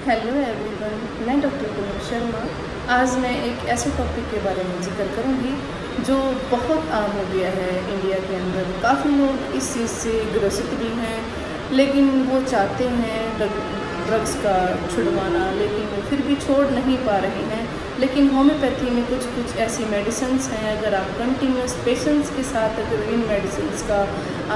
Hello everyone, मैं doctor Poonam Sharma. आज मैं एक ऐसे टॉपिक के बारे में जिक्र करूंगी जो बहुत आम हो गया है इंडिया के अंदर। काफ़ी लोग इस चीज़ से ग्रसित भी हैं, लेकिन वो चाहते हैं ड्रग्स का छुड़वाना, लेकिन वो फिर भी छोड़ नहीं पा रहे हैं। लेकिन होम्योपैथी में कुछ कुछ ऐसी मेडिसिन्स हैं, अगर आप कंटिन्यूस पेशेंस के साथ अगर इन मेडिसिन्स का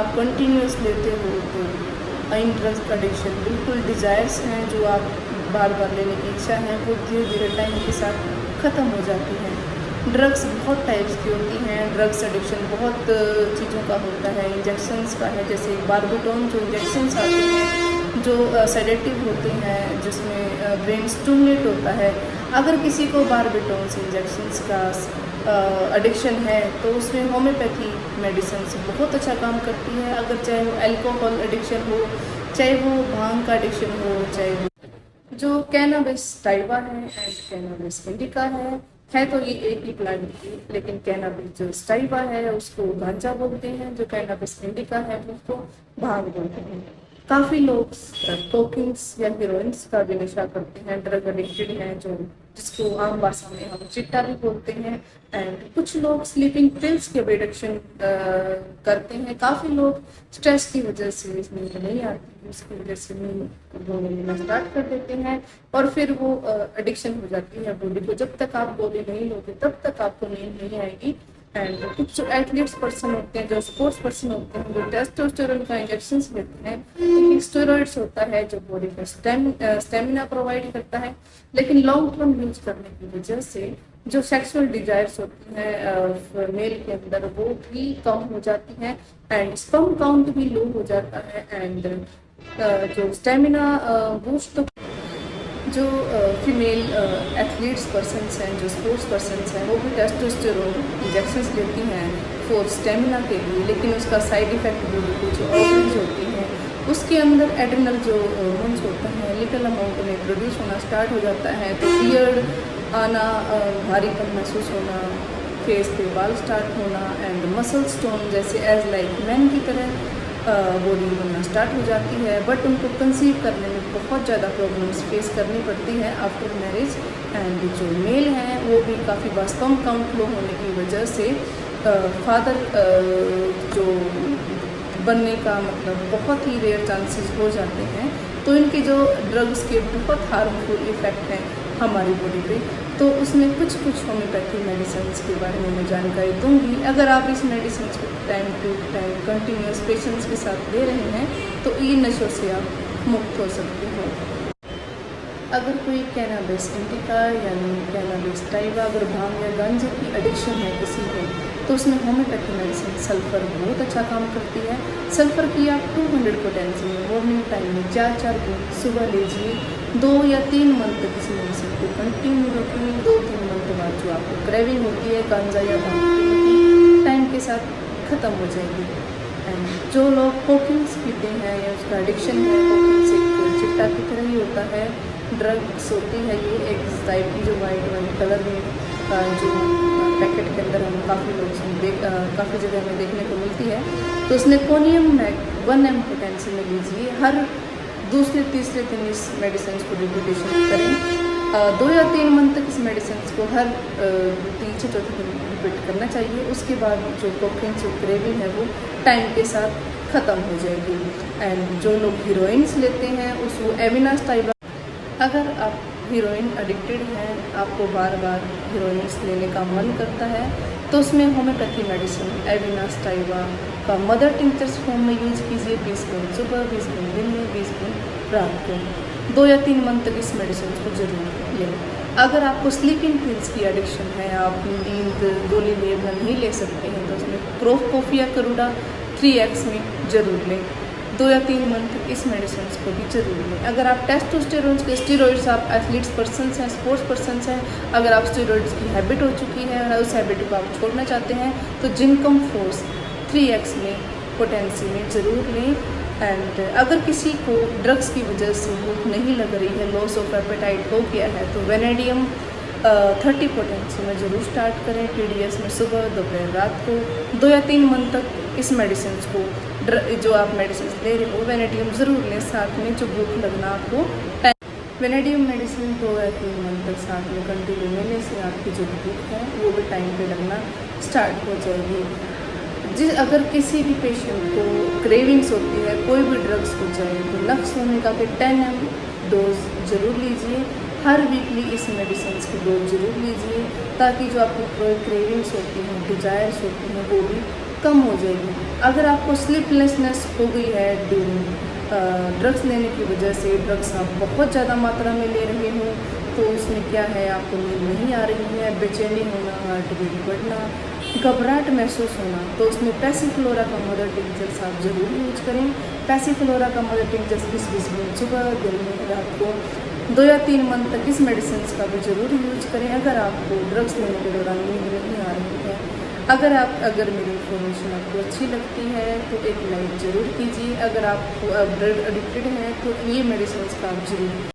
आप कंटिन्यूस लेते हो तो इन ड्रग्स एडिक्शन बिल्कुल डिज़ायर्स हैं जो आप बार बार लेने की इच्छा है वो धीरे धीरे टाइम के साथ ख़त्म हो जाती हैं। ड्रग्स बहुत टाइप्स की होती हैं। ड्रग्स एडिक्शन बहुत चीज़ों का होता है। इंजेक्शंस का है, जैसे बारबिटोन जो इंजेक्शंस आते हैं जो सेडेटिव होते हैं, जिसमें ब्रेन स्टिमुलेट होता है। अगर किसी को बारबिटोन इंजेक्शंस का एडिक्शन है तो उसमें होम्योपैथी मेडिसिन बहुत अच्छा काम करती है। अगर चाहे वो अल्कोहल एडिक्शन हो, चाहे वो भांग का एडिक्शन हो, चाहे वो जो कैनाबिस टाइवा है एंड कैनाबिस इंडिका है तो ये एक ही प्लांट की, लेकिन कैनाबिस जो स्टाइवा है उसको गांजा बोलते हैं, जो कैनाबिस इंडिका है उसको भांग बोलते हैं। काफ़ी लोग कोकिंग्स या हीरोइंस का भी नशा करते हैं, ड्रग एडिक्टेड हैं, जो जिसको आम भाषा में हम चिट्टा भी बोलते हैं। एंड कुछ लोग स्लीपिंग पिल्स के भी एडिक्शन करते हैं। काफ़ी लोग स्ट्रेस की वजह से नींद नहीं आती, उसकी वजह से नींद गोली लेना स्टार्ट कर देते हैं और फिर वो एडिक्शन हो जाती है बॉडी को। जब तक आप गोली नहीं लोगे तब तक आपको नींद नहीं आएगी। एंड कुछ जो एथलीट्स पर्सन होते हैं, जो स्पोर्ट्स पर्सन होते हैं, जो टेस्टोस्टेरोन का इंजेक्शन लेते हैं, एक स्टेरॉइड्स होता है जो बॉडी का स्टेमिना प्रोवाइड करता है। लेकिन लॉन्ग टर्म यूज करने की वजह से जो सेक्सुअल डिजायर्स होती हैं मेल के अंदर वो भी कम हो जाती हैं एंड स्पर्म काउंट भी लो हो जाता है। एंड जो स्टेमिना बूस्ट जो फीमेल एथलीट्स पर्सन्स हैं, जो स्पोर्ट्स पर्सन्स हैं, वो भी टेस्टोस्टेरोन इंजेक्शंस लेती हैं फॉर स्टेमिना के लिए, लेकिन उसका साइड इफ़ेक्ट भी जो ओवरीज होती हैं उसके अंदर एड्रिनल जो हार्मोन्स होता है लिटिल अमाउंट में प्रोड्यूस होना स्टार्ट हो जाता है। तो बियर्ड आना, भारीपन महसूस होना, फेस पे बाल स्टार्ट होना एंड मसल स्टोन जैसे एज लाइक मैन की तरह बॉडी बनना स्टार्ट हो जाती है। बट उनको कंसीव करने में बहुत ज़्यादा प्रॉब्लम्स फेस करनी पड़ती है आफ्टर मैरिज। एंड जो मेल हैं वो भी काफ़ी बार स्पर्म काउंट लो होने की वजह से फादर जो बनने का मतलब बहुत ही रेयर चांसेस हो जाते हैं। तो इनके जो ड्रग्स के बहुत हार्मफुल इफ़ेक्ट हैं हमारी बॉडी पे, तो उसमें कुछ कुछ होम्योपैथी मेडिसिन के बारे में मैं जानकारी दूंगी। अगर आप इस मेडिसिन को time to time continuous patience के साथ ले रहे हैं तो इन नशों से आप मुक्त हो सकते हो। अगर कोई कैनाबिस इंडिका यानी कैनाबिस टाइवा, अगर भांग या गांजे की एडिक्शन है किसी को, तो उसमें होम्योपैथी मेडिसिन सल्फ़र बहुत अच्छा काम करती है। सल्फ़र की आप 200 पोटेंसी में मॉर्निंग टाइम में 4-4 बूंद सुबह लीजिए। 2 या 3 मंथ तक इस मेडिसिन को कंटिन्यू रखिए। 2-3 मंथ बाद जो आपको क्रेविंग होती है गांजा या भांग की, टाइम के साथ ख़त्म हो जाएगी। एंड जो लोग कोकिंग्स पीते हैं या उसका एडिक्शन है, कोकिंग से चिट्टा की तरह ही होता है, ड्रग्स होती है ये एक टाइप की जो वाइट कलर में जो पैकेट के अंदर हम काफ़ी लोग काफ़ी जगह में देखने को मिलती है। तो उसमें कोनियम मैग 1 mg पोटेंसी में लीजिए। हर दूसरे तीसरे दिन इस मेडिसिन को रिपीटेशन करें। 2 या 3 मंथ तक इस मेडिसिन को हर तीसरे चौथे दिन रिपीट करना चाहिए। उसके बाद जो कोकिंग जो क्रेविंग है वो टाइम के साथ ख़त्म हो जाएगी। एंड जो लोग हीरोइंस लेते हैं उसको एविनास टाइप, अगर आप हीरोइन एडिक्टेड हैं, आपको बार बार हीरोइंस लेने का मन करता है, तो उसमें होम्योपैथी मेडिसिन एविनास टाइवा का मदर टिंचर्स फॉर्म में यूज कीजिए। 20 बूंद सुबह, 20 बूंद दिन में, 20 बूंद रात को। 2 या 3 मंथ तक इस मेडिसिन को जरूर लें। अगर आपको स्लीपिंग पिल्स की एडिक्शन है, आप नींद गोली नहीं ले सकते हैं, तो उसमें प्रोकोफिया करूडा 3x में ज़रूर लें। 2 या 3 मंथ इस मेडिसिन को भी जरूर लें। अगर आप टेस्टोस्टेरोन के स्टेरॉइड्स, आप एथलीट्स पर्सन्स हैं, स्पोर्ट्स पर्सन्स हैं, अगर आप स्टेरॉइड्स की हैबिट हो चुकी है और उस हैबिट को आप छोड़ना चाहते हैं तो जिनकम फोर्स 3x में पोटेंसी में ज़रूर लें। एंड अगर किसी को ड्रग्स की वजह से भूख नहीं लग रही है, लॉस ऑफ एपेटाइट हो गया है, तो वेनेडियम 30 पोटेंसी में ज़रूर स्टार्ट करें। TDS में सुबह, दोपहर, रात को। 2 या 3 मंथ तक इस मेडिसिन को जो आप मेडिसिन ले रहे हो वेनेडियम ज़रूर लें, साथ में जो भूख लगना आपको वेनेडियम मेडिसिन 2 या 3 मंथ तक साथ में कंटिन्यू लेने से आपकी जो भूख है वो भी टाइम पे लगना स्टार्ट हो जाएगी। अगर किसी भी पेशेंट को क्रेविंग्स होती है कोई भी ड्रग्स हो जाए तो नक्स होमिका के 10 ml डोज ज़रूर लीजिए। हर वीकली इस मेडिसिन की डोज ज़रूर लीजिए ताकि जो आपको क्रेविंग्स होती हैं, डिजायर्स होती हैं, वो भी कम हो जाएगी। अगर आपको स्लीपलेसनेस हो गई है ड्यूरिंग ड्रग्स लेने की वजह से, ड्रग्स आप बहुत ज़्यादा मात्रा में ले रहे हो तो उसमें क्या है, आपको नींद नहीं आ रही है, बेचैनी होना, हार्ट बीट बढ़ना, घबराहट महसूस होना, तो उसमें पैसिफ्लोरा का मदर टिंचर्स आप ज़रूर यूज करें। पैसिफ्लोरा का मदर टिंचर्स 20-20 मिनट सुबह, दिन में, रात को 2 या 3 मंथ तक इस मेडिसिन का भी ज़रूर यूज करें अगर आपको ड्रग्स लेने के दौरान नींद नहीं आ रही है। अगर मेरी इन्फॉर्मेशन आपको अच्छी लगती है तो एक लाइक ज़रूर कीजिए। अगर आप ड्रग एडिक्टेड हैं तो ये मेडिसिन का आप ज़रूर